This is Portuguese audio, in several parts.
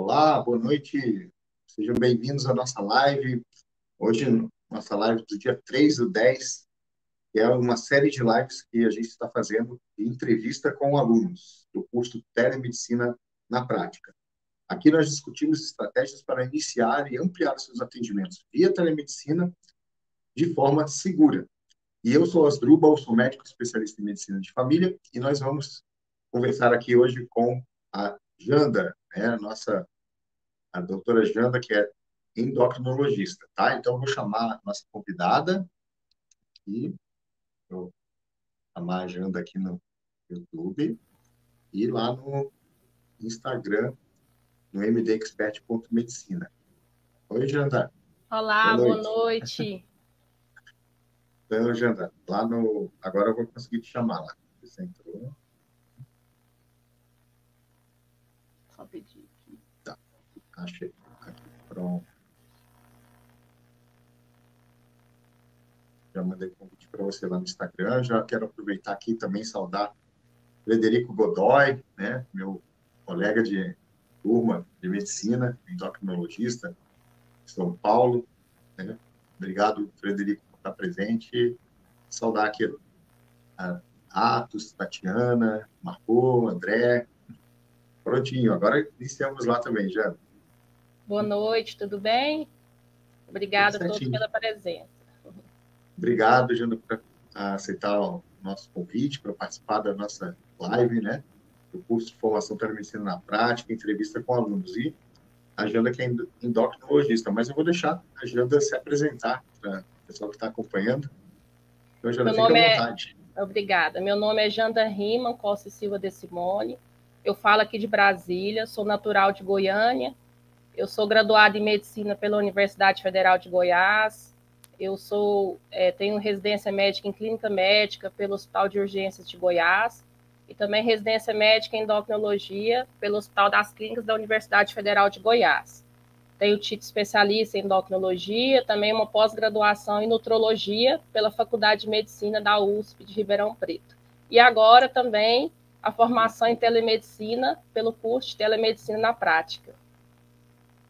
Olá, boa noite. Sejam bem-vindos à nossa live. Hoje, nossa live do dia 3/10, que é uma série de lives que a gente está fazendo de entrevista com alunos do curso Telemedicina na Prática. Aqui nós discutimos estratégias para iniciar e ampliar seus atendimentos via telemedicina de forma segura. E eu sou Asdrubal, sou médico especialista em medicina de família, e nós vamos conversar aqui hoje com a Janda, né, a doutora Janda, que é endocrinologista, tá? Então, eu vou chamar a nossa convidada e vou chamar a Janda aqui no YouTube e lá no Instagram, no mdexpert.medicina. Oi, Janda. Boa Olá, boa noite. noite. Então, Janda, lá no... Agora eu vou conseguir te chamar lá. Você entrou. Só pedir aqui. Tá, achei. Aqui, pronto. Já mandei o convite para você lá no Instagram. Já quero aproveitar aqui também saudar Frederico Godoy, né, meu colega de turma de medicina, endocrinologista de São Paulo, né? Obrigado, Frederico, por estar presente. Saudar aqui a Atos, Tatiana, Marco, André. Prontinho, agora iniciamos lá também, já. Boa noite, tudo bem? Tudo Obrigada a todos certinho. pela presença. Obrigado, Jana, por aceitar o nosso convite para participar da nossa live, né? Do curso de formação telemedicina na prática, entrevista com alunos. E a Janda que é endocrinologista, mas eu vou deixar a Janda se apresentar para o pessoal que está acompanhando. Então, Janda, Meu fica à nome é, vontade. obrigada. Meu nome é Janda Riemann Costa e Silva de Simone. Eu falo aqui de Brasília, sou natural de Goiânia. Eu sou graduada em medicina pela Universidade Federal de Goiás. Tenho residência médica em clínica médica pelo Hospital de Urgências de Goiás e também residência médica em endocrinologia pelo Hospital das Clínicas da Universidade Federal de Goiás. Tenho título especialista em endocrinologia, também uma pós-graduação em nutrologia pela Faculdade de Medicina da USP de Ribeirão Preto. E agora também a formação em telemedicina pelo curso de telemedicina na prática.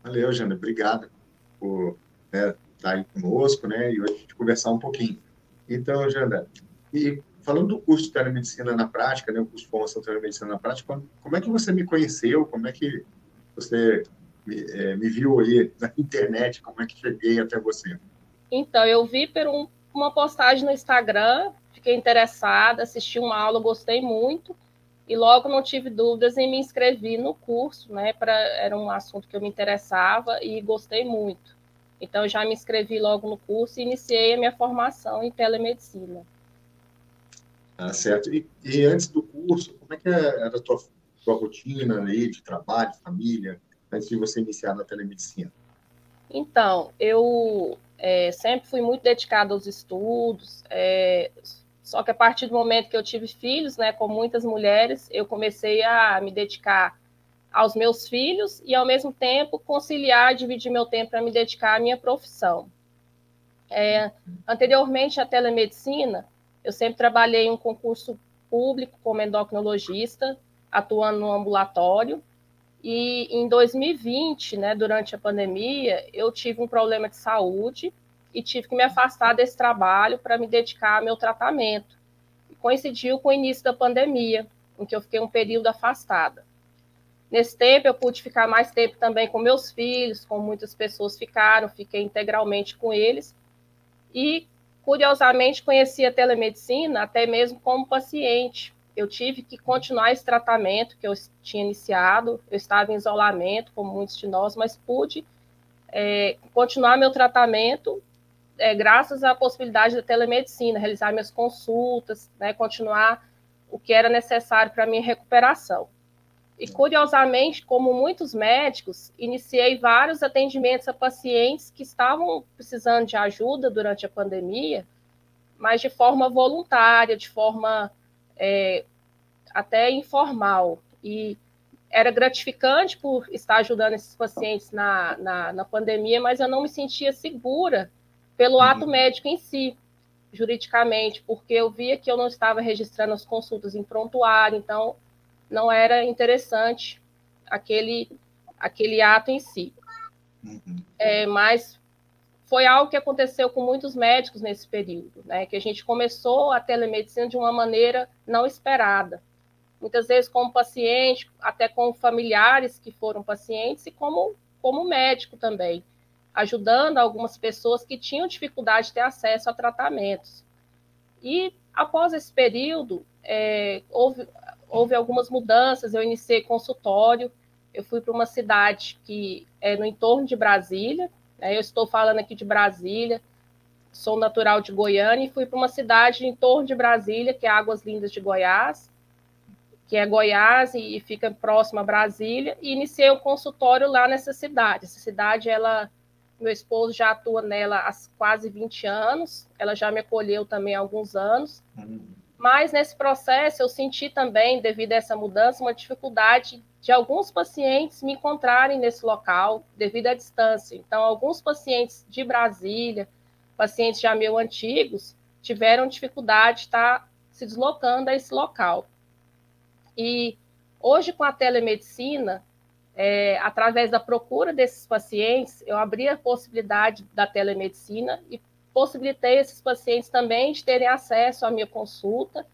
Valeu, Janda, obrigado por, né, estar aí conosco, né, e hoje a gente conversar um pouquinho. Então, Janda, e falando do curso de telemedicina na prática, né, o curso de formação de telemedicina na prática, como é que você me conheceu? Como é que você me viu aí na internet? Como é que cheguei até você? Então, eu vi uma postagem no Instagram, fiquei interessada, assisti uma aula, gostei muito, e logo não tive dúvidas em me inscrever no curso, né? Era um assunto que eu me interessava e gostei muito. Então, eu já me inscrevi logo no curso e iniciei a minha formação em telemedicina. Tá certo. E antes do curso, como é que era a tua rotina aí de trabalho, família, antes de você iniciar na telemedicina? Então, eu sempre fui muito dedicada aos estudos, só que a partir do momento que eu tive filhos, né, como muitas mulheres, eu comecei a me dedicar aos meus filhos e, ao mesmo tempo, conciliar, dividir meu tempo para me dedicar à minha profissão. Anteriormente à telemedicina, eu sempre trabalhei em um concurso público como endocrinologista, atuando no ambulatório. E em 2020, né, durante a pandemia, eu tive um problema de saúde e tive que me afastar desse trabalho para me dedicar ao meu tratamento. E coincidiu com o início da pandemia, em que eu fiquei um período afastada. Nesse tempo, eu pude ficar mais tempo também com meus filhos, como muitas pessoas ficaram, fiquei integralmente com eles. E, curiosamente, conheci a telemedicina até mesmo como paciente. Eu tive que continuar esse tratamento que eu tinha iniciado. Eu estava em isolamento, como muitos de nós, mas pude continuar meu tratamento graças à possibilidade da telemedicina, realizar minhas consultas, né, continuar o que era necessário para a minha recuperação. E, curiosamente, como muitos médicos, iniciei vários atendimentos a pacientes que estavam precisando de ajuda durante a pandemia, mas de forma voluntária, de forma até informal. E era gratificante por estar ajudando esses pacientes na pandemia, mas eu não me sentia segura pelo ato médico em si, juridicamente, porque eu via que eu não estava registrando as consultas em prontuário, então não era interessante aquele ato em si. Mas foi algo que aconteceu com muitos médicos nesse período, né? Que a gente começou a telemedicina de uma maneira não esperada. Muitas vezes como paciente, até com familiares que foram pacientes e como médico também, ajudando algumas pessoas que tinham dificuldade de ter acesso a tratamentos. E após esse período, houve algumas mudanças, eu iniciei consultório, eu fui para uma cidade que é no entorno de Brasília, né? Eu estou falando aqui de Brasília, sou natural de Goiânia, e fui para uma cidade em torno de Brasília, que é Águas Lindas de Goiás, que é Goiás e fica próximo a Brasília, e iniciei o consultório lá nessa cidade. Essa cidade, meu esposo já atua nela há quase 20 anos, ela já me acolheu também há alguns anos, mas nesse processo eu senti também, devido a essa mudança, uma dificuldade de alguns pacientes me encontrarem nesse local devido à distância. Então, alguns pacientes de Brasília, pacientes já meio antigos, tiveram dificuldade de estar se deslocando a esse local. E hoje, com a telemedicina, através da procura desses pacientes, eu abri a possibilidade da telemedicina e possibilitei esses pacientes também de terem acesso à minha consulta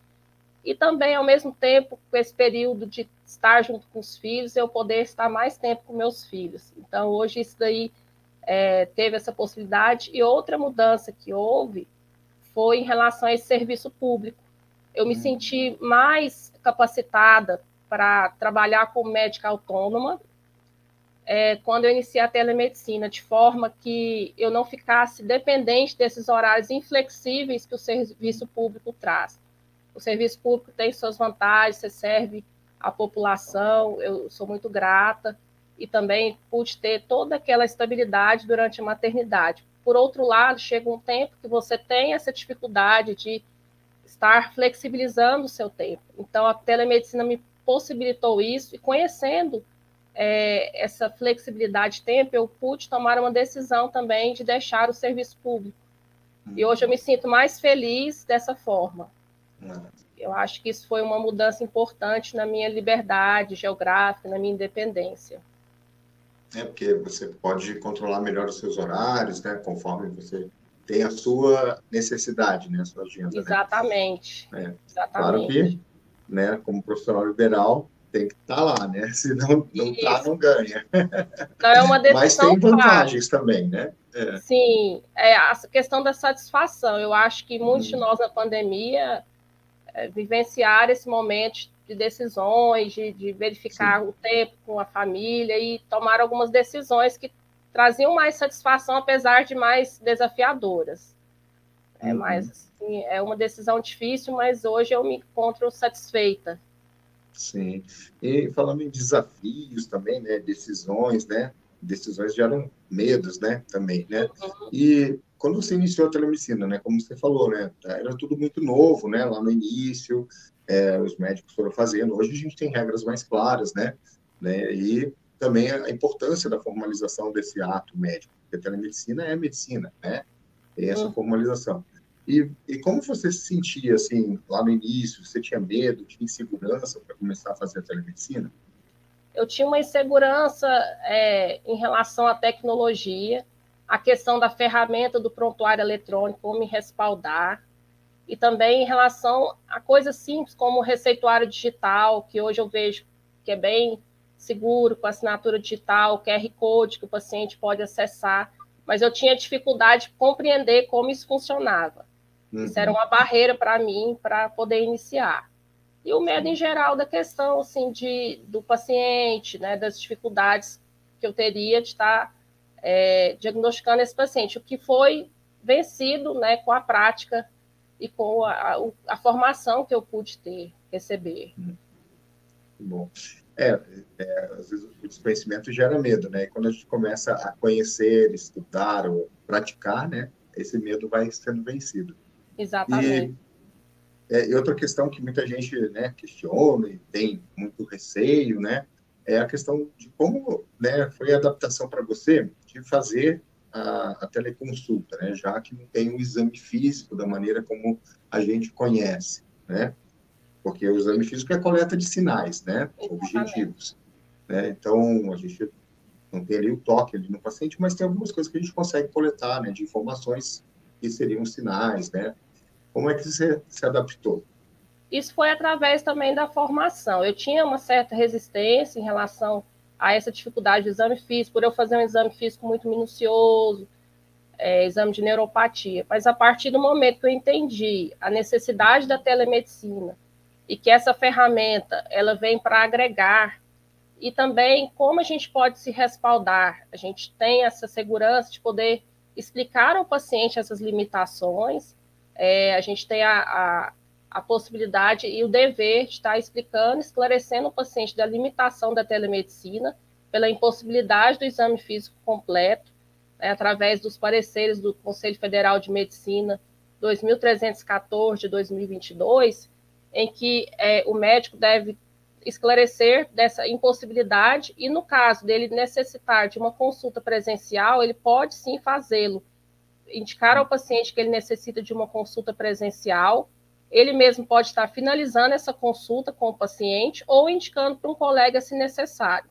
e também, ao mesmo tempo, com esse período de estar junto com os filhos, eu poder estar mais tempo com meus filhos. Então, hoje, isso daí teve essa possibilidade. E outra mudança que houve foi em relação a esse serviço público. Eu me senti mais capacitada para trabalhar como médica autônoma quando eu iniciei a telemedicina, de forma que eu não ficasse dependente desses horários inflexíveis que o serviço público traz. O serviço público tem suas vantagens, você serve a população, eu sou muito grata, e também pude ter toda aquela estabilidade durante a maternidade. Por outro lado, chega um tempo que você tem essa dificuldade de estar flexibilizando o seu tempo. Então, a telemedicina me possibilitou isso, e conhecendo essa flexibilidade de tempo, eu pude tomar uma decisão também de deixar o serviço público. E hoje eu me sinto mais feliz dessa forma. Eu acho que isso foi uma mudança importante na minha liberdade geográfica, na minha independência. Porque você pode controlar melhor os seus horários, né, conforme você tem a sua necessidade, né, a sua agenda. Exatamente. Né? Exatamente. Claro que, né, como profissional liberal, tem que estar lá, né? Se não está, não ganha. Então, é uma decisão. Mas tem vantagens também, né? Sim, a questão da satisfação. Eu acho que muitos de nós na pandemia vivenciaram esse momento de decisões, de verificar o tempo com a família e tomar algumas decisões que traziam mais satisfação, apesar de mais desafiadoras. Mas assim, é uma decisão difícil, mas hoje eu me encontro satisfeita. Sim. E falando em desafios também, né? Decisões, né? Decisões geram medos, né? Também, né? E quando você iniciou a telemedicina, né? Como você falou, né? Era tudo muito novo, né? Lá no início, os médicos foram fazendo. Hoje a gente tem regras mais claras, né? E também a importância da formalização desse ato médico, porque a telemedicina é medicina, né? Tem essa formalização. E como você se sentia, assim, lá no início? Você tinha medo, tinha insegurança para começar a fazer a telemedicina? Eu tinha uma insegurança em relação à tecnologia, a questão da ferramenta do prontuário eletrônico, como me respaldar, e também em relação a coisas simples, como o receituário digital, que hoje eu vejo que é bem seguro, com assinatura digital, QR Code que o paciente pode acessar, mas eu tinha dificuldade de compreender como isso funcionava. Isso era uma barreira para mim, para poder iniciar. E o medo, em geral, da questão assim, do paciente, né, das dificuldades que eu teria de estar diagnosticando esse paciente, o que foi vencido, né, com a prática e com a formação que eu pude receber. Bom, às vezes o desconhecimento gera medo, né? E quando a gente começa a conhecer, estudar ou praticar, né, esse medo vai sendo vencido. Exatamente. E outra questão que muita gente, né, questiona e tem muito receio, né, é a questão de como, né, foi a adaptação para você de fazer a teleconsulta, né, já que não tem o exame físico da maneira como a gente conhece, né, porque o exame físico é a coleta de sinais, né, objetivos, né, então a gente não tem ali o toque ali no paciente, mas tem algumas coisas que a gente consegue coletar, né, de informações que seriam sinais, né? Como é que você se adaptou? Isso foi através também da formação. Eu tinha uma certa resistência em relação a essa dificuldade do exame físico, por eu fazer um exame físico muito minucioso, exame de neuropatia. Mas a partir do momento que eu entendi a necessidade da telemedicina e que essa ferramenta ela vem para agregar e também como a gente pode se respaldar, a gente tem essa segurança de poder explicar ao paciente essas limitações, a gente tem a possibilidade e o dever de estar explicando, esclarecendo o paciente da limitação da telemedicina, pela impossibilidade do exame físico completo, né, através dos pareceres do Conselho Federal de Medicina 2314 de 2022, em que o médico deve esclarecer dessa impossibilidade e, no caso dele necessitar de uma consulta presencial, ele pode sim fazê-lo, indicar ao paciente que ele necessita de uma consulta presencial, ele mesmo pode estar finalizando essa consulta com o paciente ou indicando para um colega se necessário.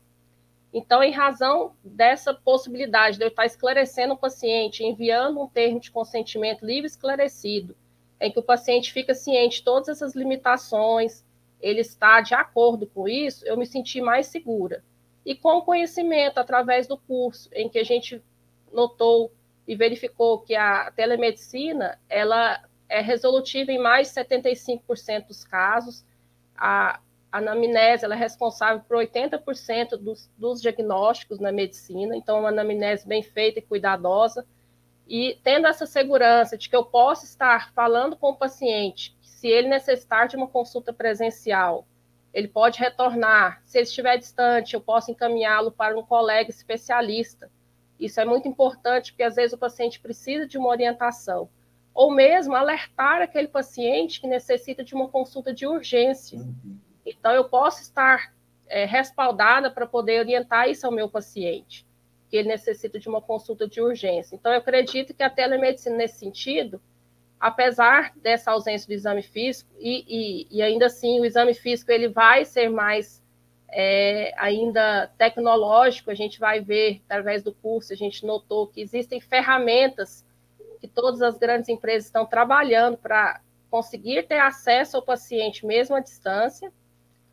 Então, em razão dessa possibilidade de eu estar esclarecendo o paciente, enviando um termo de consentimento livre e esclarecido, em que o paciente fica ciente de todas essas limitações, ele está de acordo com isso, eu me senti mais segura. E com o conhecimento, através do curso, em que a gente notou e verificou que a telemedicina, ela é resolutiva em mais de 75% dos casos, a anamnese ela é responsável por 80% dos diagnósticos na medicina, então uma anamnese bem feita e cuidadosa, e tendo essa segurança de que eu posso estar falando com o paciente, que se ele necessitar de uma consulta presencial, ele pode retornar, se ele estiver distante, eu posso encaminhá-lo para um colega especialista. Isso é muito importante, porque às vezes o paciente precisa de uma orientação, ou mesmo alertar aquele paciente que necessita de uma consulta de urgência. Então, eu posso estar respaldada para poder orientar isso ao meu paciente, que ele necessita de uma consulta de urgência. Então, eu acredito que a telemedicina, nesse sentido, apesar dessa ausência do exame físico, e ainda assim o exame físico ele vai ser mais ainda tecnológico, a gente vai ver, através do curso, a gente notou que existem ferramentas que todas as grandes empresas estão trabalhando para conseguir ter acesso ao paciente mesmo à distância.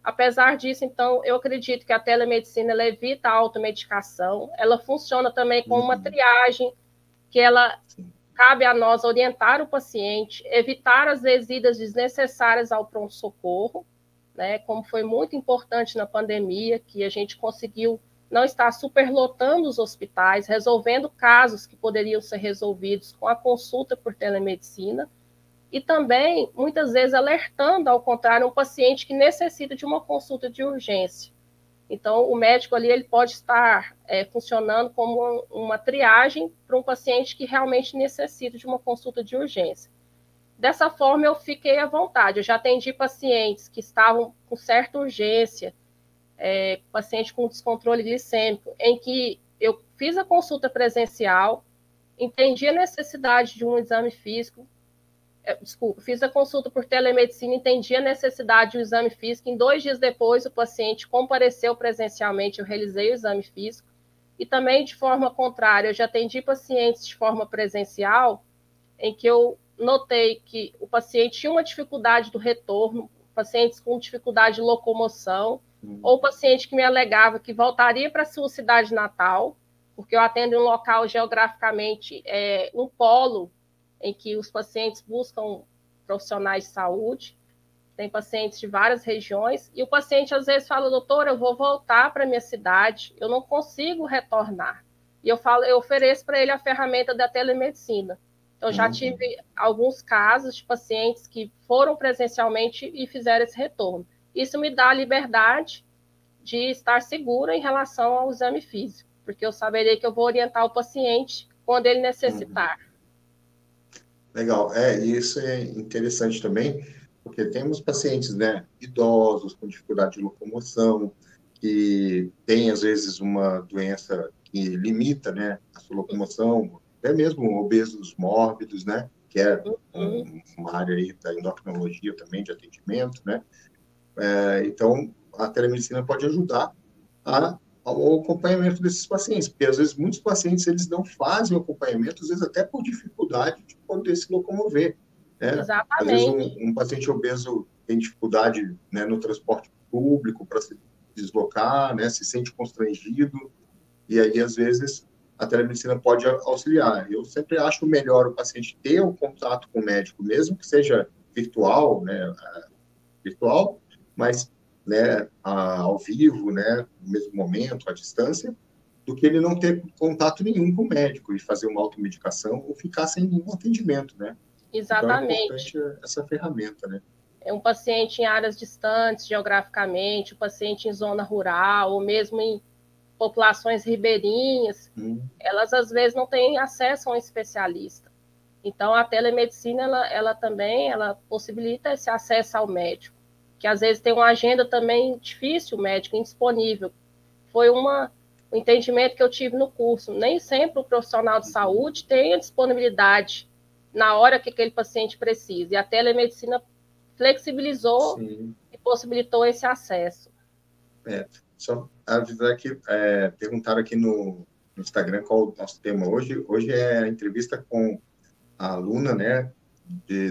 Apesar disso, então, eu acredito que a telemedicina ela evita a automedicação, ela funciona também como uma triagem, que ela cabe a nós orientar o paciente, evitar as visitas desnecessárias ao pronto-socorro, né, como foi muito importante na pandemia, que a gente conseguiu não estar superlotando os hospitais, resolvendo casos que poderiam ser resolvidos com a consulta por telemedicina, e também, muitas vezes, alertando, ao contrário, um paciente que necessita de uma consulta de urgência. Então, o médico ali ele pode estar funcionando como uma triagem para um paciente que realmente necessita de uma consulta de urgência. Dessa forma, eu fiquei à vontade. Eu já atendi pacientes que estavam com certa urgência, paciente com descontrole glicêmico, em que eu fiz a consulta presencial, entendi a necessidade de um exame físico, fiz a consulta por telemedicina, entendi a necessidade do exame físico. Em 2 dias depois, o paciente compareceu presencialmente, eu realizei o exame físico. E também, de forma contrária, eu já atendi pacientes de forma presencial, em que eu notei que o paciente tinha uma dificuldade do retorno, pacientes com dificuldade de locomoção, ou paciente que me alegava que voltaria para a sua cidade natal, porque eu atendo em um local geograficamente, um polo, em que os pacientes buscam profissionais de saúde, tem pacientes de várias regiões, e o paciente às vezes fala, doutor, eu vou voltar para a minha cidade, eu não consigo retornar. E eu ofereço para ele a ferramenta da telemedicina. Então, já tive alguns casos de pacientes que foram presencialmente e fizeram esse retorno. Isso me dá a liberdade de estar segura em relação ao exame físico, porque eu saberei que eu vou orientar o paciente quando ele necessitar. Legal. Isso é interessante também, porque temos pacientes, né, idosos, com dificuldade de locomoção, que têm, às vezes, uma doença que limita, né, a sua locomoção, até mesmo obesos mórbidos, né, que é uma área aí da endocrinologia também, de atendimento, né. Então, a telemedicina pode ajudar a ao acompanhamento desses pacientes, porque às vezes muitos pacientes eles não fazem o acompanhamento, às vezes até por dificuldade de poder se locomover, né? Às vezes Exatamente. um paciente obeso tem dificuldade, né, no transporte público para se deslocar, né, se sente constrangido, e aí às vezes a telemedicina pode auxiliar. Eu sempre acho melhor o paciente ter o contato com o médico, mesmo que seja virtual, né, virtual, mas né, ao vivo, né, no mesmo momento, à distância, do que ele não ter contato nenhum com o médico e fazer uma automedicação ou ficar sem nenhum atendimento, né? Então é Exatamente. importante essa ferramenta, né? É um paciente em áreas distantes geograficamente, um paciente em zona rural, ou mesmo em populações ribeirinhas, elas às vezes não têm acesso a um especialista. Então, a telemedicina, ela também ela possibilita esse acesso ao médico, que às vezes tem uma agenda também difícil, o médico indisponível. Foi um entendimento que eu tive no curso. Nem sempre o profissional de saúde tem a disponibilidade na hora que aquele paciente precisa. E a telemedicina flexibilizou Sim. e possibilitou esse acesso. Só avisar que perguntaram aqui no Instagram qual o nosso tema hoje. Hoje é a entrevista com a aluna, né,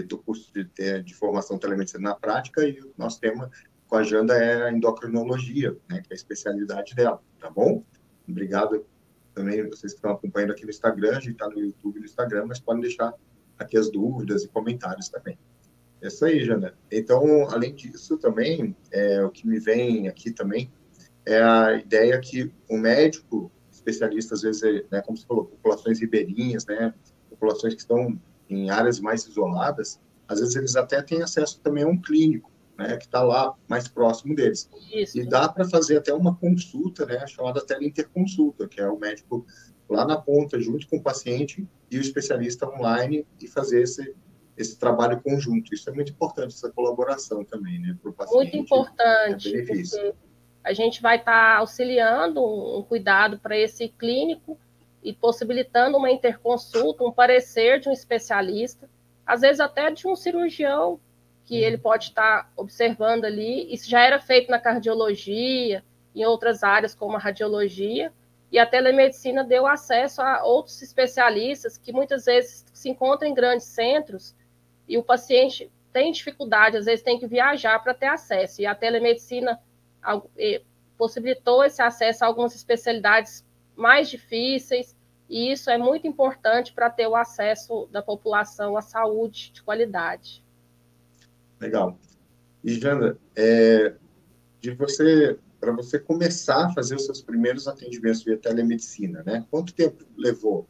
do curso de formação telemedicina na prática, e o nosso tema com a Janda é a endocrinologia, né, que é a especialidade dela, tá bom? Obrigado também vocês que estão acompanhando aqui no Instagram, a gente está no YouTube e no Instagram, mas podem deixar aqui as dúvidas e comentários também. É isso aí, Janda. Então, além disso, também, o que me vem aqui também é a ideia que o médico especialista, às vezes, né, como você falou, populações ribeirinhas, né, populações que estão em áreas mais isoladas, às vezes eles até têm acesso também a um clínico, né, que está lá mais próximo deles. E Isso. dá para fazer até uma consulta, né, chamada teleinterconsulta, que é o médico lá na ponta, junto com o paciente e o especialista online, e fazer esse trabalho conjunto. Isso é muito importante, essa colaboração também, né, para o Muito paciente, é importante, benefício. porque a gente vai estar auxiliando um cuidado para esse clínico e possibilitando uma interconsulta, um parecer de um especialista, às vezes até de um cirurgião, que ele pode estar observando ali. Isso já era feito na cardiologia, em outras áreas, como a radiologia, e a telemedicina deu acesso a outros especialistas que muitas vezes se encontram em grandes centros e o paciente tem dificuldade, às vezes tem que viajar para ter acesso. E a telemedicina possibilitou esse acesso a algumas especialidades mais difíceis, e isso é muito importante para ter o acesso da população à saúde de qualidade. Legal. E, Jana, para você começar a fazer os seus primeiros atendimentos via telemedicina, né? Quanto tempo levou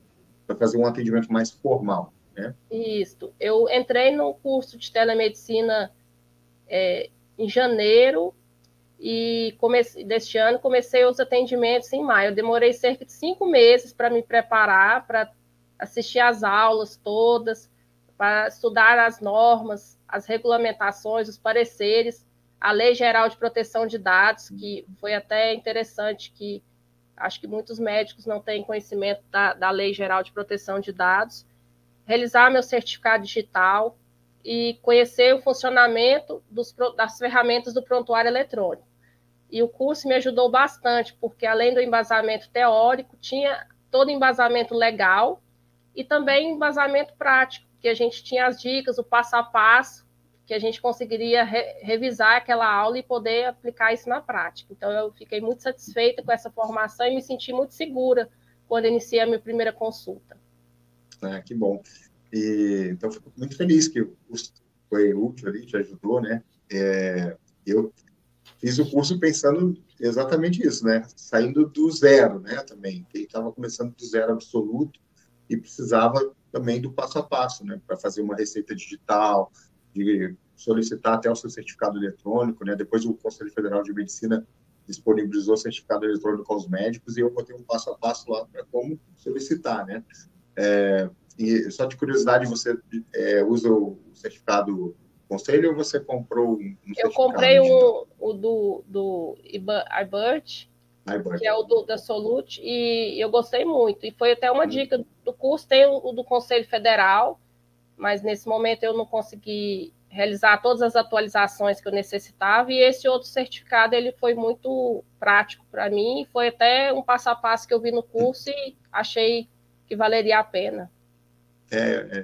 para fazer um atendimento mais formal, né? Isso. Eu entrei no curso de telemedicina em janeiro e deste ano comecei os atendimentos em maio. Eu demorei cerca de 5 meses para me preparar, para assistir às aulas todas, para estudar as normas, as regulamentações, os pareceres, a Lei Geral de Proteção de Dados, que foi até interessante, que acho que muitos médicos não têm conhecimento da Lei Geral de Proteção de Dados, realizar meu certificado digital e conhecer o funcionamento das ferramentas do prontuário eletrônico. E o curso me ajudou bastante, porque além do embasamento teórico, tinha todo embasamento legal e também embasamento prático, que a gente tinha as dicas, o passo a passo, que a gente conseguiria revisar aquela aula e poder aplicar isso na prática. Então, eu fiquei muito satisfeita com essa formação e me senti muito segura quando iniciei a minha primeira consulta. Que bom. E, então, fico muito feliz que o curso foi útil ali, te ajudou, né? Eu fiz o curso pensando exatamente isso, né? Saindo do zero, né? Também. Quem estava começando do zero absoluto e precisava também do passo a passo, né? Para fazer uma receita digital, de solicitar até o seu certificado eletrônico, né? Depois o Conselho Federal de Medicina disponibilizou o certificado eletrônico aos médicos e eu botei um passo a passo lá para como solicitar, né? E só de curiosidade, você usa o certificado Conselho ou você comprou um Eu certificado comprei digital? o do iBird, que iBird. é o da Solute, e eu gostei muito. E foi até uma dica do curso, tem o do Conselho Federal, mas nesse momento eu não consegui realizar todas as atualizações que eu necessitava, e esse outro certificado ele foi muito prático para mim, foi até um passo a passo que eu vi no curso e achei que valeria a pena.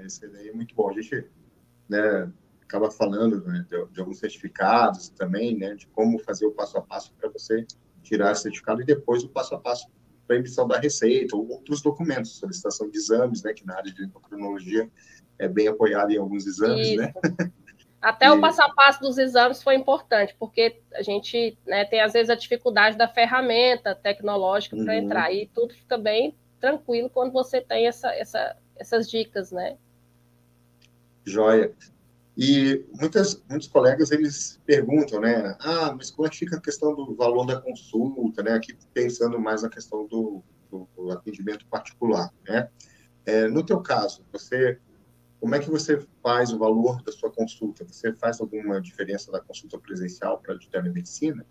Esse daí é muito bom. A gente, né, acaba falando, né, de alguns certificados também, né, de como fazer o passo a passo para você tirar esse certificado e depois o passo a passo para a emissão da receita ou outros documentos, solicitação de exames, né, que na área de endocrinologia é bem apoiado em alguns exames, Isso. né? Até o passo a passo dos exames foi importante, porque a gente, né, tem, às vezes, a dificuldade da ferramenta tecnológica para entrar, e tudo fica bem tranquilo quando você tem essas dicas, né? Joia. E muitos colegas, eles perguntam, né? Ah, mas como é que fica a questão do valor da consulta, né? Aqui pensando mais na questão do atendimento particular, né? No teu caso, como é que você faz o valor da sua consulta? Você faz alguma diferença da consulta presencial para a de telemedicina?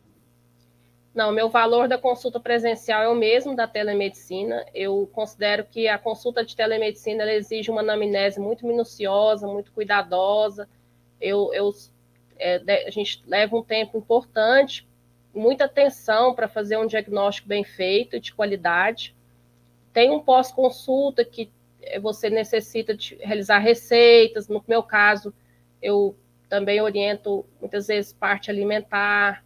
Não, meu valor da consulta presencial é o mesmo da telemedicina. Eu considero que a consulta de telemedicina ela exige uma anamnese muito minuciosa, muito cuidadosa. A gente leva um tempo importante, muita atenção para fazer um diagnóstico bem feito e de qualidade. Tem um pós-consulta que você necessita de realizar receitas. No meu caso, eu também oriento muitas vezes parte alimentar,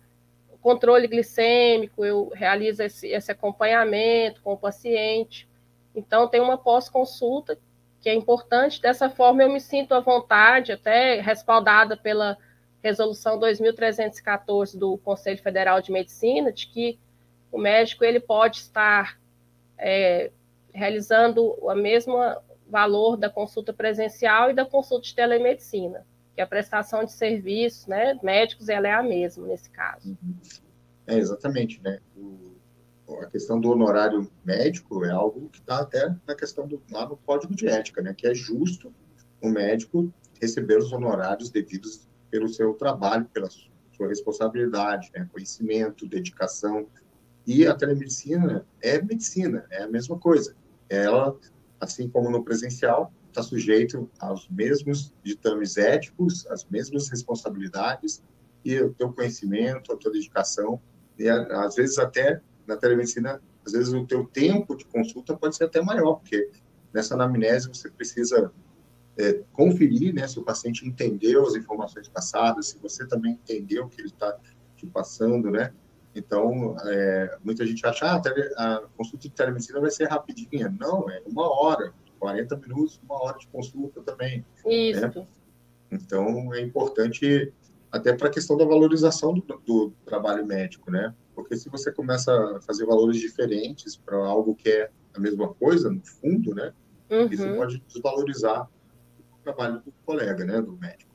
controle glicêmico, eu realizo esse acompanhamento com o paciente. Então, tem uma pós-consulta que é importante. Dessa forma, eu me sinto à vontade, até respaldada pela resolução 2314 do Conselho Federal de Medicina, de que o médico ele pode estar realizando o mesmo valor da consulta presencial e da consulta de telemedicina, que a prestação de serviços, né, médicos, ela é a mesma nesse caso. Exatamente, né? A questão do honorário médico é algo que está até na questão lá no Código de Ética, né? Que é justo o médico receber os honorários devidos pelo seu trabalho, pela sua responsabilidade, né? Conhecimento, dedicação. E a telemedicina é medicina, é a mesma coisa. Ela, assim como no presencial, está sujeito aos mesmos ditames éticos, às mesmas responsabilidades e o teu conhecimento, a tua dedicação. E, às vezes, até na telemedicina, às vezes o teu tempo de consulta pode ser até maior, porque nessa anamnese você precisa conferir, né, se o paciente entendeu as informações passadas, se você também entendeu o que ele está te passando, né? Então, muita gente acha, a consulta de telemedicina vai ser rapidinha. Não, é 1 hora, 40 minutos, 1 hora de consulta também. Isso. Né? Então, é importante até para a questão da valorização do trabalho médico, né? Porque se você começa a fazer valores diferentes para algo que é a mesma coisa, no fundo, né? Isso pode desvalorizar o trabalho do colega, né? Do médico.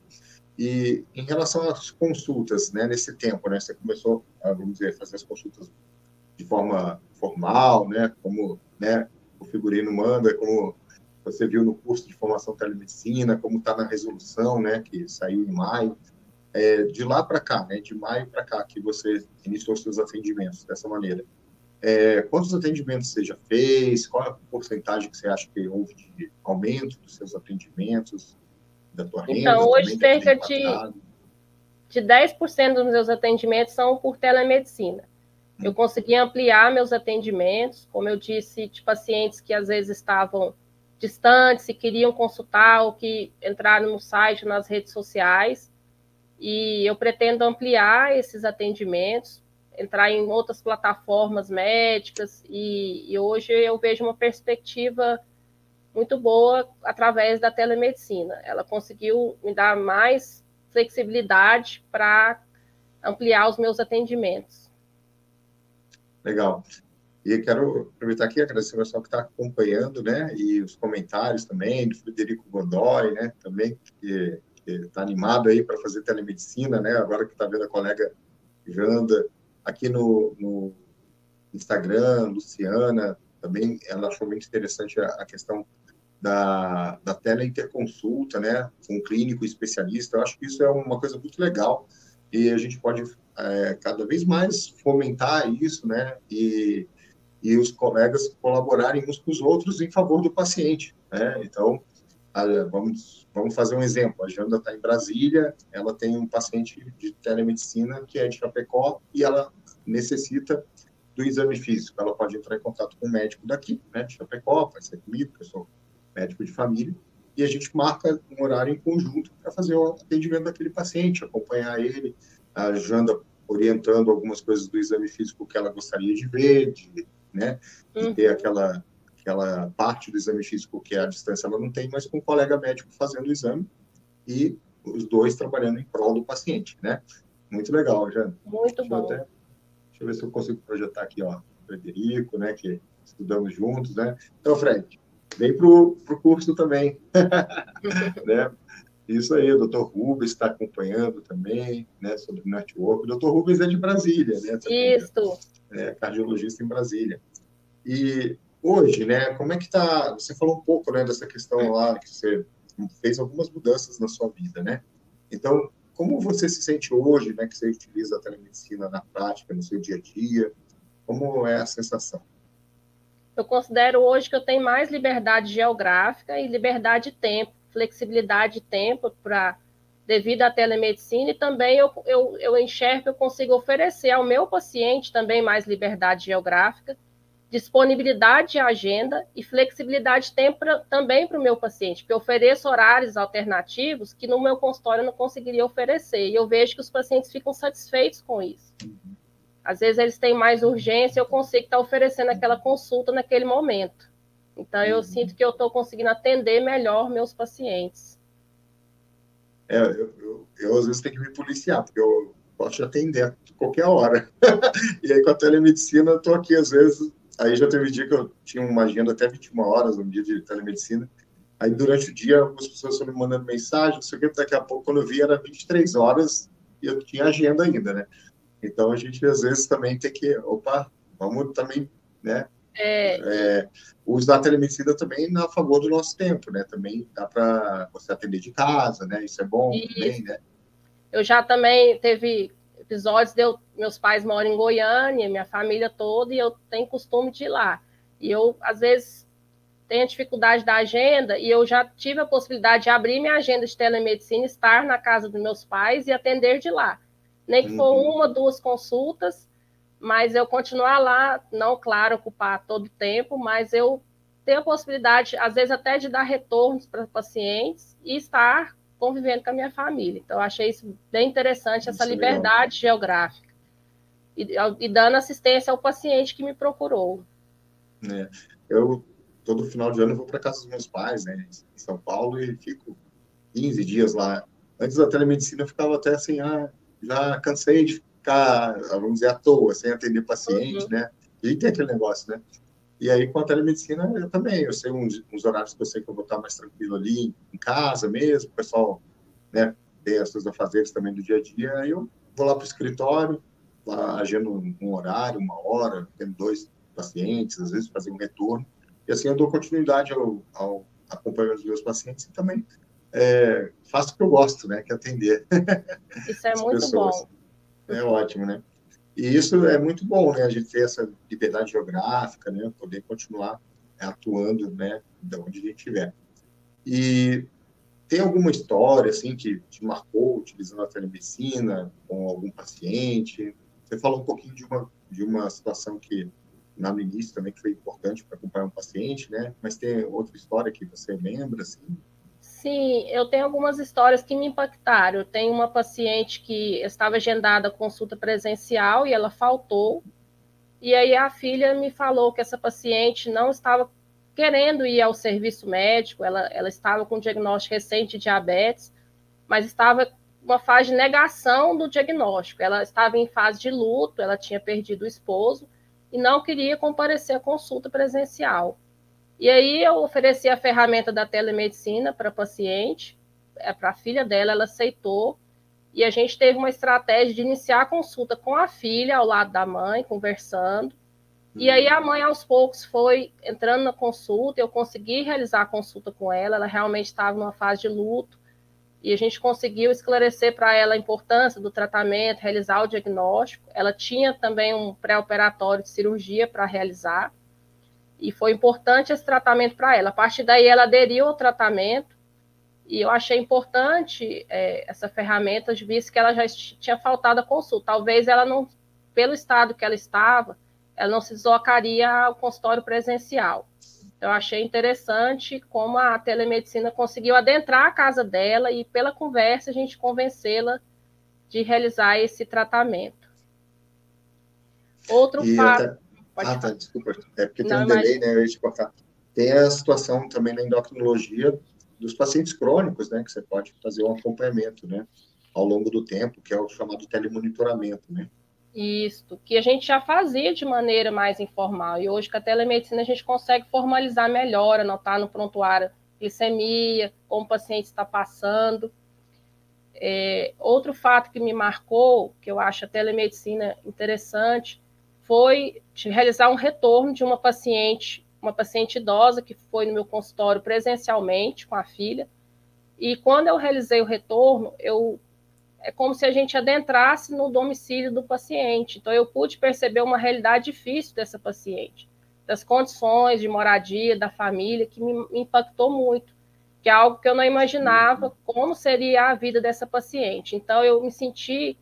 E em relação às consultas, né, nesse tempo, né, você começou a, vamos dizer, fazer as consultas de forma formal, né, como, né, o figurino manda, como você viu no curso de formação telemedicina, como está na resolução, né, que saiu em maio. De lá para cá, né, de maio para cá, que você iniciou seus atendimentos dessa maneira. Quantos atendimentos você já fez? Qual é a porcentagem que você acha que houve de aumento dos seus atendimentos? Da tua renda, então, hoje, também, cerca de 10% dos meus atendimentos são por telemedicina. Eu consegui ampliar meus atendimentos, como eu disse, de pacientes que às vezes estavam distantes e queriam consultar ou que entraram no site, nas redes sociais. E eu pretendo ampliar esses atendimentos, entrar em outras plataformas médicas, e hoje eu vejo uma perspectiva muito boa através da telemedicina. Ela conseguiu me dar mais flexibilidade para ampliar os meus atendimentos. Legal. E quero aproveitar aqui e agradecer o pessoal que está acompanhando, né? E os comentários também, do Frederico Godoy, né? Também, que está animado aí para fazer telemedicina, né? Agora que está vendo a colega Janda. Aqui no Instagram, Luciana, também, ela achou muito interessante a questão da teleinterconsulta, né, com um clínico especialista. Eu acho que isso é uma coisa muito legal e a gente pode cada vez mais fomentar isso, né, e os colegas colaborarem uns com os outros em favor do paciente, né? Então, vamos fazer um exemplo. A Janda está em Brasília, ela tem um paciente de telemedicina que é de Chapecó e ela necessita do exame físico. Ela pode entrar em contato com o médico daqui, né, de Chapecó, vai ser comigo, que eu sou médico de família, e a gente marca um horário em conjunto para fazer o atendimento daquele paciente, acompanhar ele, a Janda orientando algumas coisas do exame físico que ela gostaria de ver, né, de ter aquela parte do exame físico que a distância ela não tem, mas com um colega médico fazendo o exame e os dois trabalhando em prol do paciente, né? Muito legal, Jana. Muito bom. Deixa eu ver se eu consigo projetar aqui, ó, Frederico, né, que estudamos juntos, né? Então, Fred, vem pro curso também, né? Isso aí, o Dr. Rubens está acompanhando também, né, sobre network. O Dr. Rubens é de Brasília, né? Isso. É cardiologista em Brasília. E hoje, né, como é que tá? Você falou um pouco, né, dessa questão lá que você fez algumas mudanças na sua vida, né? Então, como você se sente hoje, né, que você utiliza a telemedicina na prática, no seu dia a dia? Como é a sensação? Eu considero hoje que eu tenho mais liberdade geográfica e liberdade de tempo, flexibilidade de tempo devido à telemedicina, e também eu enxergo que eu consigo oferecer ao meu paciente também mais liberdade geográfica, disponibilidade de agenda e flexibilidade de tempo também para o meu paciente, porque eu ofereço horários alternativos que no meu consultório eu não conseguiria oferecer, e eu vejo que os pacientes ficam satisfeitos com isso. Às vezes eles têm mais urgência, eu consigo estar oferecendo aquela consulta naquele momento. Então, eu sinto que eu estou conseguindo atender melhor meus pacientes. Eu, às vezes, tenho que me policiar, porque eu posso te atender a qualquer hora. E aí, com a telemedicina, eu estou aqui, às vezes. Aí já teve um dia que eu tinha uma agenda até 21 horas, um dia de telemedicina. Aí, durante o dia, algumas pessoas estão me mandando mensagem, não sei o que, daqui a pouco, quando eu vi, era 23 horas e eu tinha agenda ainda, né? Então, a gente, às vezes, também tem que, opa, vamos também, né? Usar a telemedicina também a favor do nosso tempo, né? Também dá para você atender de casa, né? Isso é bom também, né? Eu já também teve episódios meus pais moram em Goiânia, minha família toda, e eu tenho costume de ir lá. E eu, às vezes, tenho a dificuldade da agenda, e eu já tive a possibilidade de abrir minha agenda de telemedicina, estar na casa dos meus pais e atender de lá. Nem que for uma, duas consultas, mas eu continuar lá, não, claro, ocupar todo o tempo, mas eu tenho a possibilidade, às vezes, até de dar retornos para pacientes e estar convivendo com a minha família. Então, eu achei isso bem interessante, essa liberdade geográfica. E dando assistência ao paciente que me procurou. Eu, todo final de ano, eu vou para casa dos meus pais, né, em São Paulo, e fico 15 dias lá. Antes da telemedicina, eu ficava até assim, já cansei de ficar, vamos dizer, à toa, sem atender paciente, né? E tem aquele negócio, né? E aí, com a telemedicina, eu também, eu sei uns horários que eu sei que eu vou estar mais tranquilo ali, em casa mesmo, o pessoal, né, tem as seus afazeres também do dia a dia, aí eu vou lá para o escritório, lá agendo um horário, uma hora, tendo dois pacientes, às vezes fazer um retorno, e assim eu dou continuidade ao acompanhamento dos meus pacientes e também faço o que eu gosto, né, que é atender Isso é as muito pessoas. bom. É ótimo, né? E isso é muito bom, né? A gente ter essa liberdade geográfica, né? Poder continuar atuando, né? De onde a gente estiver. E tem alguma história, assim, que te marcou utilizando a telemedicina com algum paciente? Você falou um pouquinho de uma situação que, lá no início, também que foi importante para acompanhar um paciente, né? Mas tem outra história que você lembra, assim? Sim, eu tenho algumas histórias que me impactaram. Eu tenho uma paciente que estava agendada a consulta presencial e ela faltou. E aí a filha me falou que essa paciente não estava querendo ir ao serviço médico, ela estava com diagnóstico recente de diabetes, mas estava uma fase de negação do diagnóstico. Ela estava em fase de luto, ela tinha perdido o esposo e não queria comparecer à consulta presencial. E aí eu ofereci a ferramenta da telemedicina para a paciente, para a filha dela, ela aceitou, e a gente teve uma estratégia de iniciar a consulta com a filha ao lado da mãe, conversando. E aí a mãe, aos poucos, foi entrando na consulta, eu consegui realizar a consulta com ela, ela realmente estava numa fase de luto, e a gente conseguiu esclarecer para ela a importância do tratamento, realizar o diagnóstico. Ela tinha também um pré-operatório de cirurgia para realizar, e foi importante esse tratamento para ela. A partir daí, ela aderiu ao tratamento, E eu achei importante essa ferramenta, visto que ela já tinha faltado a consulta. Talvez ela não, pelo estado que ela estava, ela não se deslocaria ao consultório presencial. Então, eu achei interessante como a telemedicina conseguiu adentrar a casa dela e, pela conversa, a gente convencê-la de realizar esse tratamento. Outro E fato... até... Pode Ah, tá, falar. desculpa. É porque tem Não, um delay, imagina. né? Eu ia te cortar. Tem a situação também na endocrinologia dos pacientes crônicos, né? Que você pode fazer um acompanhamento, né? Ao longo do tempo, que é o chamado telemonitoramento, né? Isso, que a gente já fazia de maneira mais informal. E hoje, com a telemedicina, a gente consegue formalizar melhor, anotar no prontuário glicemia, como o paciente está passando. Outro fato que me marcou, que eu acho a telemedicina interessante, foi de realizar um retorno de uma paciente idosa que foi no meu consultório presencialmente com a filha. E quando eu realizei o retorno, é como se a gente adentrasse no domicílio do paciente. Então, eu pude perceber uma realidade difícil dessa paciente, das condições de moradia, da família, que me impactou muito, que é algo que eu não imaginava como seria a vida dessa paciente. Então, eu me senti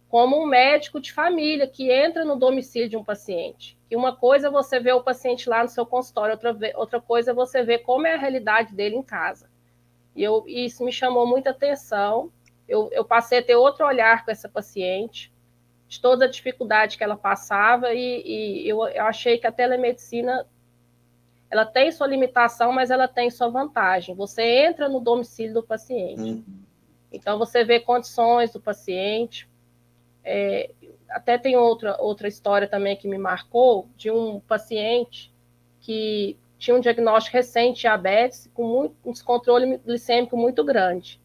como um médico de família que entra no domicílio de um paciente. E uma coisa é você ver o paciente lá no seu consultório, outra coisa é você ver como é a realidade dele em casa. E isso me chamou muita atenção. Eu passei a ter outro olhar com essa paciente, de toda a dificuldade que ela passava, e eu achei que a telemedicina ela tem sua limitação, mas ela tem sua vantagem. Você entra no domicílio do paciente. Então, você vê condições do paciente. Até tem outra história também que me marcou, de um paciente que tinha um diagnóstico recente de diabetes, com um descontrole glicêmico muito grande.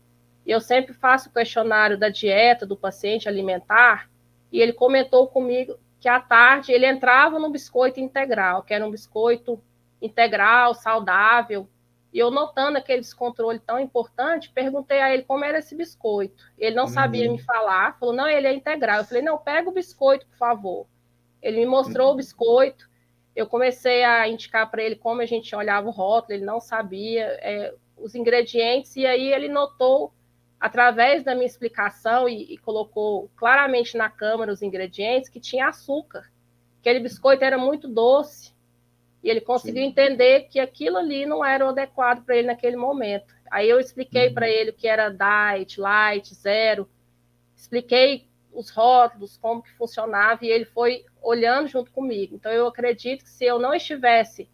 E eu sempre faço o questionário da dieta do paciente alimentar, e ele comentou comigo que à tarde ele entrava no biscoito integral, que era um biscoito integral, saudável, e eu notando aquele descontrole tão importante, perguntei a ele como era esse biscoito. Ele não sabia me falar, falou, não, ele é integral. Eu falei, não, pega o biscoito, por favor. Ele me mostrou o biscoito, eu comecei a indicar para ele como a gente olhava o rótulo, ele não sabia os ingredientes, e aí ele notou, através da minha explicação, e colocou claramente na câmera os ingredientes, que tinha açúcar. Aquele biscoito era muito doce, e ele conseguiu entender que aquilo ali não era o adequado para ele naquele momento. Aí eu expliquei para ele o que era diet, light, zero, expliquei os rótulos, como que funcionava, e ele foi olhando junto comigo. Então, eu acredito que se eu não estivesse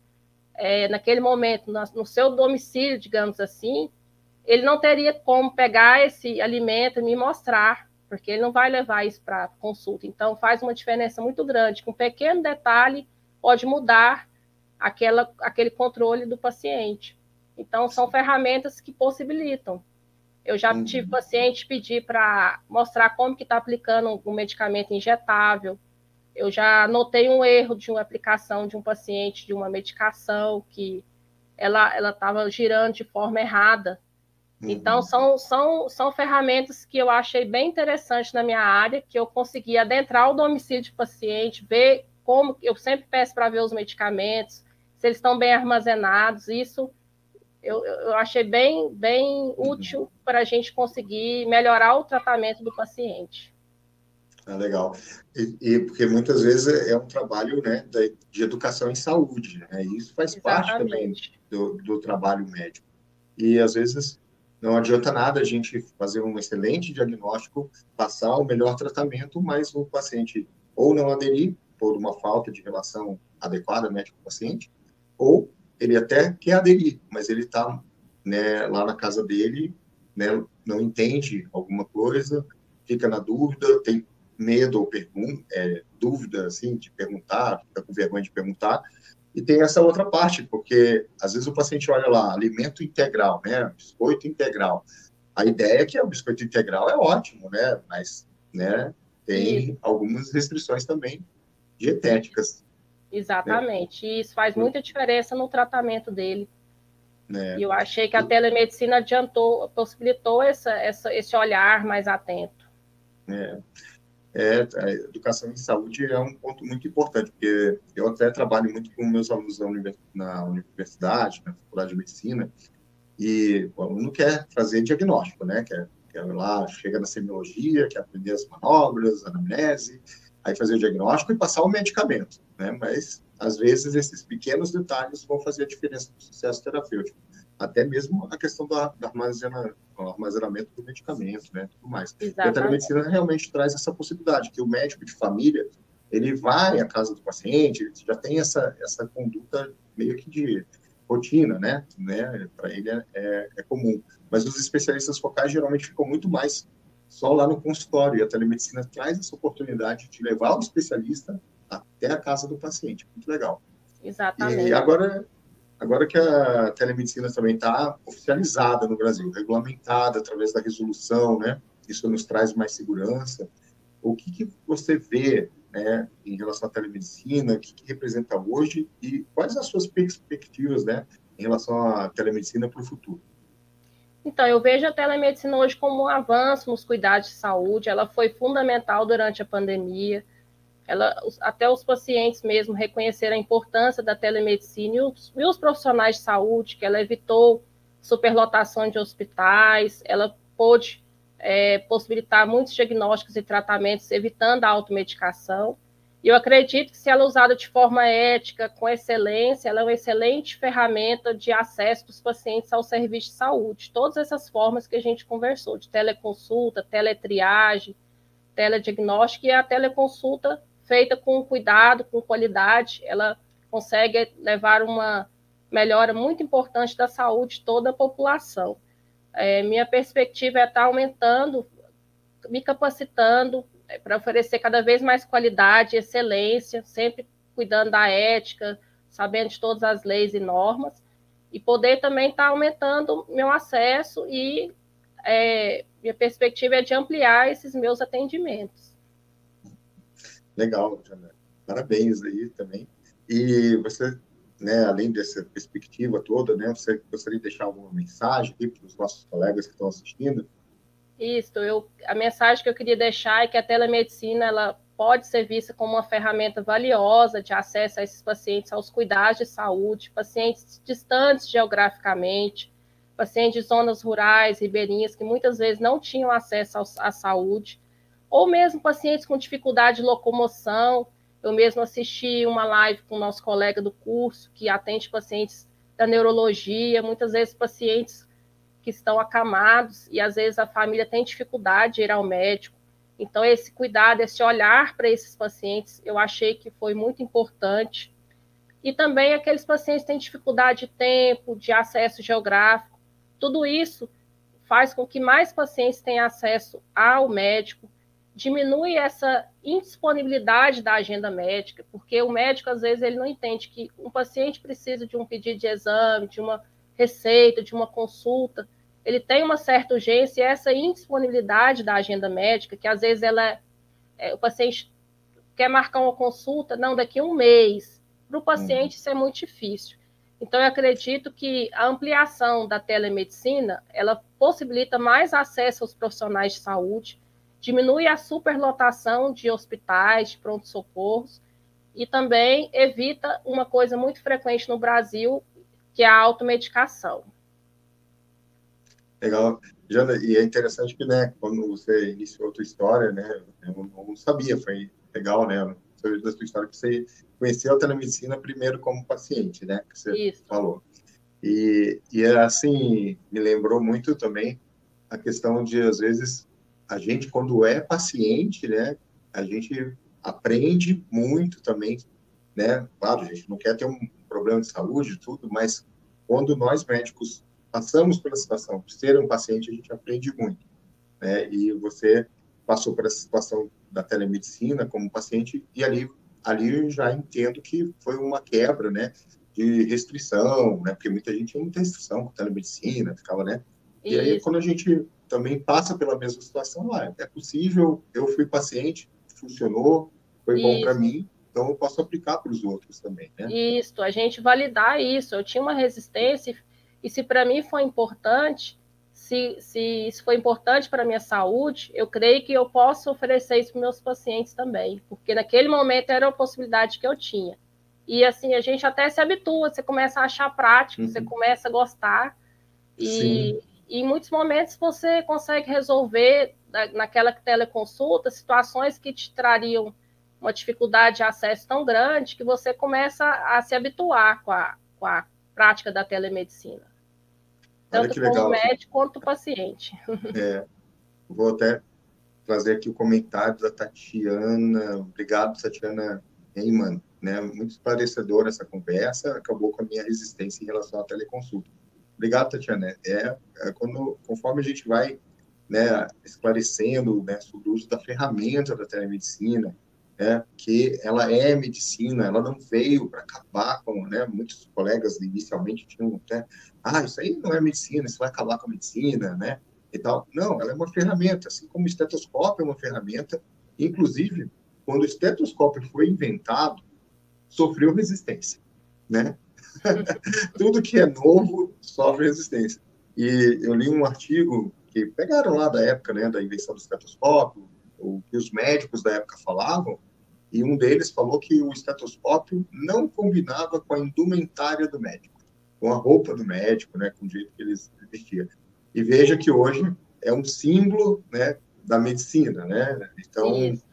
naquele momento no seu domicílio, digamos assim, ele não teria como pegar esse alimento e me mostrar, porque ele não vai levar isso para consulta. Então, faz uma diferença muito grande, que um pequeno detalhe pode mudar aquele controle do paciente. Então, são ferramentas que possibilitam. Eu já tive paciente pedir para mostrar como que está aplicando um medicamento injetável. Eu já notei um erro de uma aplicação de um paciente de uma medicação que ela estava girando de forma errada. Então, são ferramentas que eu achei bem interessantes na minha área, que eu consegui adentrar o domicílio do paciente, ver como... Eu sempre peço para ver os medicamentos, se eles estão bem armazenados. Isso eu achei bem útil para a gente conseguir melhorar o tratamento do paciente. Legal. Porque muitas vezes é um trabalho, né, de educação em saúde, né? E isso faz parte também Exatamente. do trabalho médico. E às vezes não adianta nada a gente fazer um excelente diagnóstico, passar o melhor tratamento, mas o paciente ou não aderir por uma falta de relação adequada médico-paciente, ou ele até quer aderir, mas ele está, né, lá na casa dele, né, não entende alguma coisa, fica na dúvida, tem medo ou dúvida assim de perguntar, fica com vergonha de perguntar. E tem essa outra parte, porque às vezes o paciente olha lá, alimento integral, né, biscoito integral. A ideia é que o biscoito integral é ótimo, né, mas, né, Isso, tem algumas restrições também dietéticas, né? exatamente. E isso faz muita diferença no tratamento dele. E Né? eu achei que a telemedicina adiantou, possibilitou esse olhar mais atento. É, a educação em saúde é um ponto muito importante, porque eu até trabalho muito com meus alunos na universidade, na faculdade de medicina, E o aluno quer fazer diagnóstico, né? Quer ir lá, chega na semiologia, quer aprender as manobras, anamnese, aí fazer o diagnóstico e passar o medicamento, né? Mas, às vezes, esses pequenos detalhes vão fazer a diferença no sucesso terapêutico. Até mesmo a questão do armazenamento do medicamento, né? Tudo mais. E a Exatamente. telemedicina realmente traz essa possibilidade, que o médico de família, ele vai à casa do paciente, ele já tem essa conduta meio que de rotina, né? Para ele é comum. Mas os especialistas focais geralmente ficam muito mais só lá no consultório, e a telemedicina traz essa oportunidade de levar o especialista até a casa do paciente. Muito legal. E Exatamente. agora que a telemedicina também está oficializada no Brasil, regulamentada através da resolução, né? Isso nos traz mais segurança. O que você vê, né, em relação à telemedicina, o que representa hoje e quais as suas perspectivas, né, em relação à telemedicina para o futuro? Então, eu vejo a telemedicina hoje como um avanço nos cuidados de saúde. Ela foi fundamental durante a pandemia. Até os pacientes mesmo reconheceram a importância da telemedicina e os profissionais de saúde, que ela evitou superlotação de hospitais, ela pôde possibilitar muitos diagnósticos e tratamentos, evitando a automedicação. E eu acredito que, se ela é usada de forma ética, com excelência, ela é uma excelente ferramenta de acesso dos pacientes ao serviço de saúde. Todas essas formas que a gente conversou, de teleconsulta, teletriagem, telediagnóstico, e a teleconsulta feita com cuidado, com qualidade, ela consegue levar uma melhora muito importante da saúde de toda a população. Minha perspectiva é estar aumentando, me capacitando para oferecer cada vez mais qualidade, excelência, sempre cuidando da ética, sabendo de todas as leis e normas, e poder também estar aumentando meu acesso e minha perspectiva é de ampliar esses meus atendimentos. Legal, Jana. Parabéns aí também. E você, né, além dessa perspectiva toda, né, você gostaria de deixar alguma mensagem aqui para os nossos colegas que estão assistindo? Isso, a mensagem que eu queria deixar é que a telemedicina ela pode ser vista como uma ferramenta valiosa de acesso a esses pacientes aos cuidados de saúde, pacientes distantes geograficamente, pacientes de zonas rurais, ribeirinhas, que muitas vezes não tinham acesso à saúde, ou mesmo pacientes com dificuldade de locomoção. Eu mesmo assisti uma live com o nosso colega do curso, que atende pacientes da neurologia, muitas vezes pacientes que estão acamados e às vezes a família tem dificuldade de ir ao médico. Então, esse cuidado, esse olhar para esses pacientes, eu achei que foi muito importante. E também aqueles pacientes que têm dificuldade de tempo, de acesso geográfico. Tudo isso faz com que mais pacientes tenham acesso ao médico, diminui essa indisponibilidade da agenda médica, porque o médico, às vezes, ele não entende que um paciente precisa de um pedido de exame, de uma receita, de uma consulta, ele tem uma certa urgência, e essa indisponibilidade da agenda médica, que às vezes o paciente quer marcar uma consulta, não, daqui a um mês. Para o paciente isso é muito difícil. Então, eu acredito que a ampliação da telemedicina, ela possibilita mais acesso aos profissionais de saúde, diminui a superlotação de hospitais, de pronto-socorros, e também evita uma coisa muito frequente no Brasil, que é a automedicação. Legal. Jana, e é interessante que, né, quando você iniciou a tua história, né, eu não sabia, foi legal, né, eu não sabia da tua história, que você conheceu a telemedicina primeiro como paciente, né, que você Isso. falou. E assim, me lembrou muito também a questão de, às vezes, a gente, quando é paciente, né, a gente aprende muito também, né, claro, a gente não quer ter um problema de saúde e tudo, mas quando nós médicos passamos pela situação de ser um paciente, a gente aprende muito, né, e você passou por essa situação da telemedicina como paciente, e ali eu já entendo que foi uma quebra, né, de restrição, né? Porque muita gente tinha muita restrição com telemedicina, ficava, né? E aí, Isso. quando a gente também passa pela mesma situação, lá, é possível, eu fui paciente, funcionou, foi bom para Isso. mim, então eu posso aplicar para os outros também, né? Isso, a gente validar isso. Eu tinha uma resistência, e se para mim foi importante, se isso foi importante para a minha saúde, eu creio que eu posso oferecer isso para meus pacientes também, porque naquele momento era a possibilidade que eu tinha. E assim, a gente até se habitua, você começa a achar prático, você começa a gostar, E em muitos momentos você consegue resolver naquela teleconsulta situações que te trariam uma dificuldade de acesso tão grande que você começa a se habituar com a prática da telemedicina, Olha tanto que como legal. médico quanto paciente. Vou até trazer aqui o comentário da Tatiana. Obrigado, Tatiana Heyman, né? Muito esclarecedora essa conversa, acabou com a minha resistência em relação à teleconsulta. Obrigado, Tatiana. Conforme a gente vai, né, esclarecendo, né, sobre o uso da ferramenta da telemedicina, né, que ela é medicina, ela não veio para acabar com, né, muitos colegas inicialmente tinham, né, isso aí não é medicina, isso vai acabar com a medicina, né, e tal. Não, ela é uma ferramenta, assim como o estetoscópio é uma ferramenta. Inclusive, quando o estetoscópio foi inventado, sofreu resistência, né? Tudo que é novo sofre resistência. E eu li um artigo que pegaram lá da época, né, da invenção do estetoscópio, o que os médicos da época falavam, e um deles falou que o estetoscópio não combinava com a indumentária do médico, com a roupa do médico, né, com o jeito que eles vestiam. E veja que hoje é um símbolo, né, da medicina, né? Então, Isso.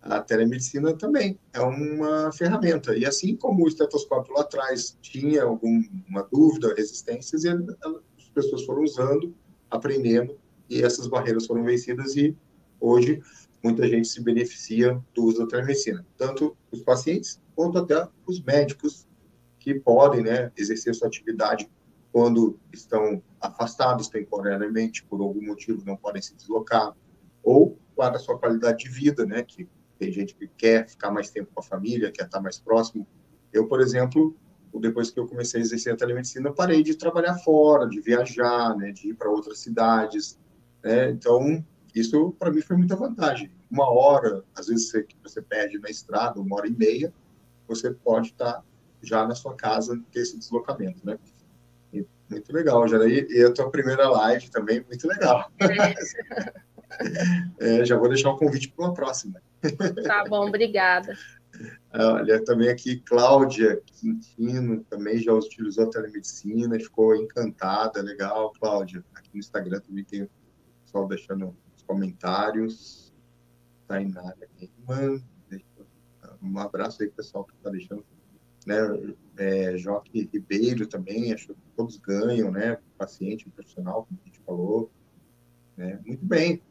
a telemedicina também é uma ferramenta. E assim como o estetoscópio lá atrás tinha alguma dúvida, resistências, e as pessoas foram usando, aprendendo, e essas barreiras foram vencidas, e hoje muita gente se beneficia do uso da telemedicina, tanto os pacientes quanto até os médicos que podem, né, exercer sua atividade quando estão afastados temporariamente, por algum motivo não podem se deslocar, ou para a sua qualidade de vida, né, que tem gente que quer ficar mais tempo com a família, quer estar mais próximo. Eu, por exemplo, depois que eu comecei a exercer a telemedicina, parei de trabalhar fora, de viajar, né, de ir para outras cidades, né? Então, isso para mim foi muita vantagem. 1 hora, às vezes você perde na estrada, 1 hora e meia, você pode estar já na sua casa, ter esse deslocamento, né? E muito legal, Janaí. E a tua primeira live também, muito legal. Já vou deixar o convite para uma próxima. Tá bom, obrigada. Olha, também aqui, Cláudia Quintino, também já utilizou a telemedicina, ficou encantada, legal, Cláudia. Aqui no Instagram também tem o pessoal deixando os comentários. Tainara Heyman, um abraço aí, pessoal, que está deixando, né? Joque Ribeiro também, acho que todos ganham, né? Paciente, profissional, como a gente falou, né? Muito bem,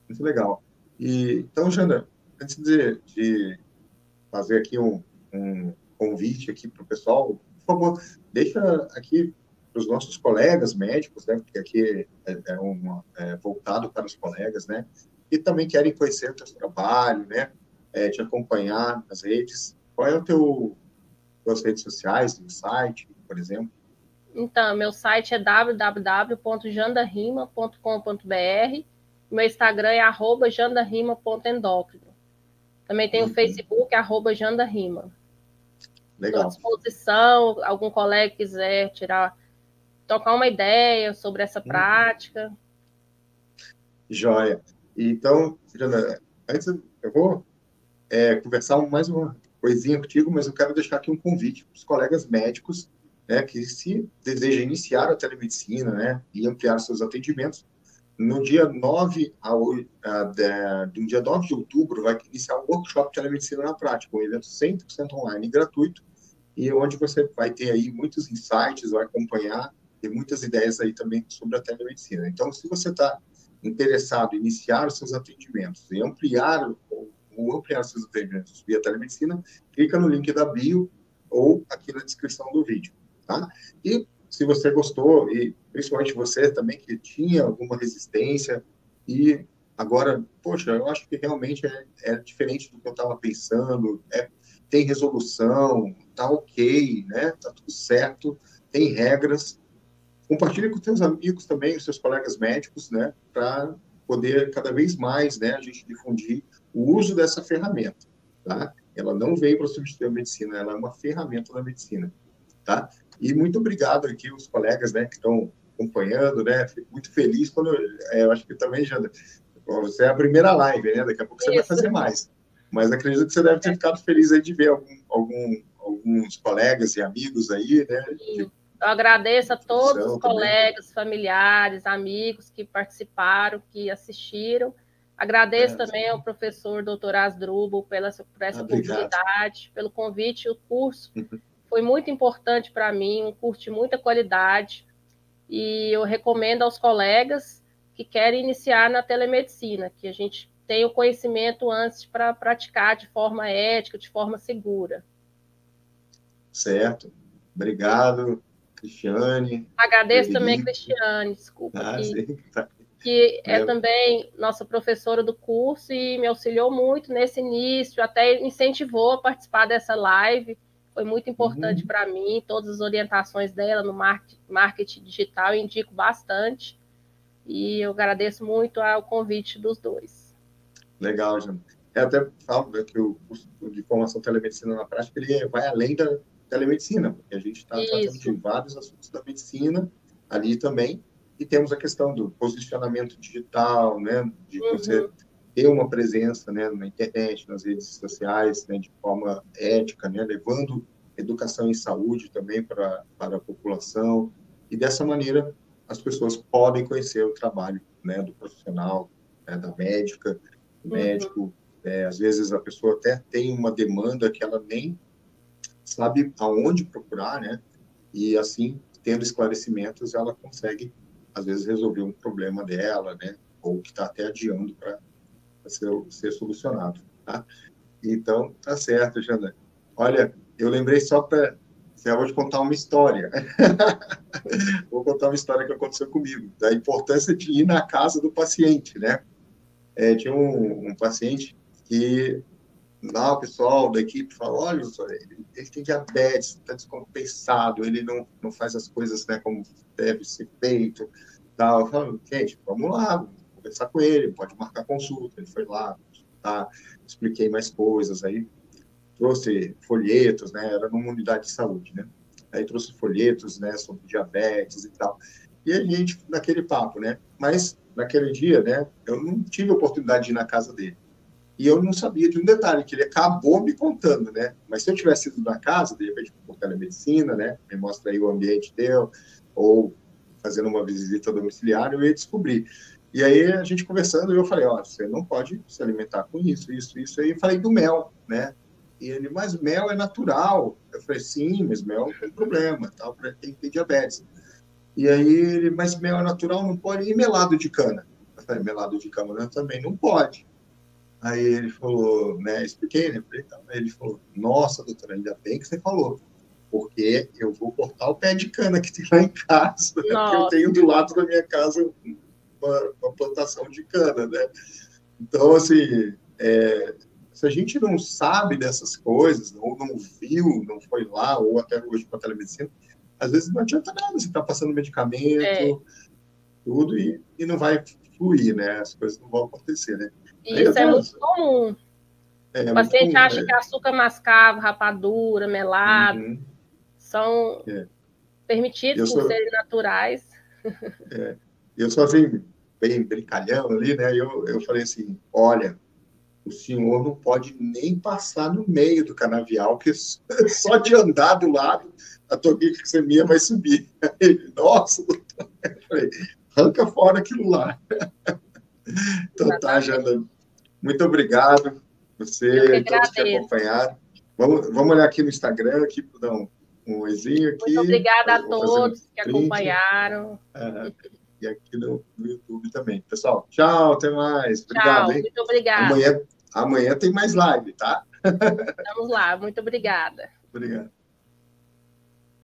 muito legal. Então, Jana, antes de fazer aqui um convite aqui para o pessoal, por favor, deixa aqui para os nossos colegas médicos, né, porque aqui é voltado para os colegas, né, que também querem conhecer o teu trabalho, né, te acompanhar nas redes. Qual é tuas redes sociais, o site, por exemplo? Então, meu site é www.jandarrima.com.br, meu Instagram é @jandarrima.endócrino. Também tem o Facebook, @jandarrima. Estou à Legal. disposição, algum colega quiser tocar uma ideia sobre essa prática. Joia. Então, Jana, antes eu vou conversar mais uma coisinha contigo, mas eu quero deixar aqui um convite para os colegas médicos, né, que se deseja iniciar a telemedicina, né, e ampliar seus atendimentos, no dia 9 do dia 9 de outubro vai iniciar um workshop de telemedicina na prática, um evento 100% online e gratuito, e onde você vai ter aí muitos insights, vai acompanhar, e muitas ideias aí também sobre a telemedicina. Então, se você está interessado em iniciar os seus atendimentos e ampliar seus atendimentos via telemedicina, clica no link da bio ou aqui na descrição do vídeo, tá? E se você gostou, e principalmente você também que tinha alguma resistência e agora, poxa, eu acho que realmente é diferente do que eu estava pensando, tem resolução, tá ok, né? Tá tudo certo, tem regras. Compartilhe com seus amigos também, os seus colegas médicos, né? Para poder cada vez mais, né? A gente difundir o uso dessa ferramenta, tá? Ela não veio para substituir a medicina, ela é uma ferramenta da medicina, tá? E muito obrigado aqui os colegas, né? Que estão acompanhando, né? Fico muito feliz quando eu acho que também já você é a primeira live, né? Daqui a pouco você vai fazer mais. Mas acredito que você deve ter ficado feliz aí de ver alguns colegas e amigos aí, né? Eu agradeço a todos os também. colegas, familiares, amigos que participaram, que assistiram. Agradeço também ao professor Dr. Asdrubal por essa oportunidade, pelo convite. O curso foi muito importante para mim, um curso de muita qualidade. E eu recomendo aos colegas que querem iniciar na telemedicina, que a gente tenha o conhecimento antes para praticar de forma ética, de forma segura. Certo. Obrigado, Cristiane. Agradeço também a Cristiane, desculpa, que é também nossa professora do curso e me auxiliou muito nesse início, até incentivou a participar dessa live. Foi muito importante para mim, todas as orientações dela no marketing digital, eu indico bastante. E eu agradeço muito ao convite dos dois. Legal, Jana. Eu até falo que o curso de formação telemedicina na prática ele vai além da telemedicina, porque a gente está tratando de vários assuntos da medicina ali também, e temos a questão do posicionamento digital, né, de você ter uma presença, né, na internet, nas redes sociais, né, de forma ética, né, levando educação em saúde também para a população, e dessa maneira as pessoas podem conhecer o trabalho, né, do profissional, né, da médica, do médico. Às vezes a pessoa até tem uma demanda que ela nem sabe aonde procurar, né? E assim, tendo esclarecimentos, ela consegue, às vezes, resolver um problema dela, né? Ou que está até adiando para ser solucionado, tá? Então, tá certo, Jana. Olha, eu lembrei só para... Eu vou te contar uma história. Vou contar uma história que aconteceu comigo, da importância de ir na casa do paciente, né? Tinha um paciente que lá o pessoal da equipe falou, olha, ele tem diabetes, está descompensado, ele não faz as coisas, né, como deve ser feito, tal. Eu falo, gente, vamos lá, vamos conversar com ele, pode marcar consulta. Ele foi lá, tá, expliquei mais coisas, aí trouxe folhetos, né, era numa unidade de saúde, né, aí trouxe folhetos, né, sobre diabetes e tal. E a gente, naquele papo, né, mas naquele dia, né, eu não tive a oportunidade de ir na casa dele. E eu não sabia de um detalhe, que ele acabou me contando, né? Mas se eu tivesse ido na casa, de repente, por telemedicina, né? Me mostra aí o ambiente dele, ou fazendo uma visita domiciliar, eu ia descobrir. E aí, a gente conversando, eu falei, ó, você não pode se alimentar com isso, isso, isso. Aí eu falei do mel, né? E ele, mas mel é natural. Eu falei, sim, mas mel não tem problema, tal, para quem tem diabetes. E aí, ele, mas mel é natural, não pode. E melado de cana? Eu falei, melado de cana também não pode. Aí ele falou, né, expliquei, né, aí ele falou, nossa, doutora, ainda bem que você falou, porque eu vou cortar o pé de cana que tem lá em casa, porque eu tenho do lado da minha casa uma plantação de cana, né? Então, assim, se a gente não sabe dessas coisas, ou não viu, não foi lá, ou até hoje com a telemedicina, às vezes não adianta nada, você está passando medicamento, tudo, e não vai fluir, né? As coisas não vão acontecer, né? Isso é muito comum. O paciente acha que açúcar mascavo, rapadura, melado, são permitidos por serem naturais. Eu sou assim, bem brincalhão ali, né? Eu falei assim, olha, o senhor não pode nem passar no meio do canavial, que só de andar do lado, a toxemia vai subir. Ele, nossa, doutor. Eu falei, arranca fora aquilo lá. Então tá, Jana. Muito obrigado você e todos que acompanharam. Vamos olhar aqui no Instagram, aqui para dar um oizinho aqui. Muito obrigada a todos que acompanharam. E aqui no YouTube também. Pessoal, tchau, até mais. Obrigado, tchau, hein? muito obrigada. Amanhã tem mais live, tá? Vamos lá, muito obrigada. Obrigado.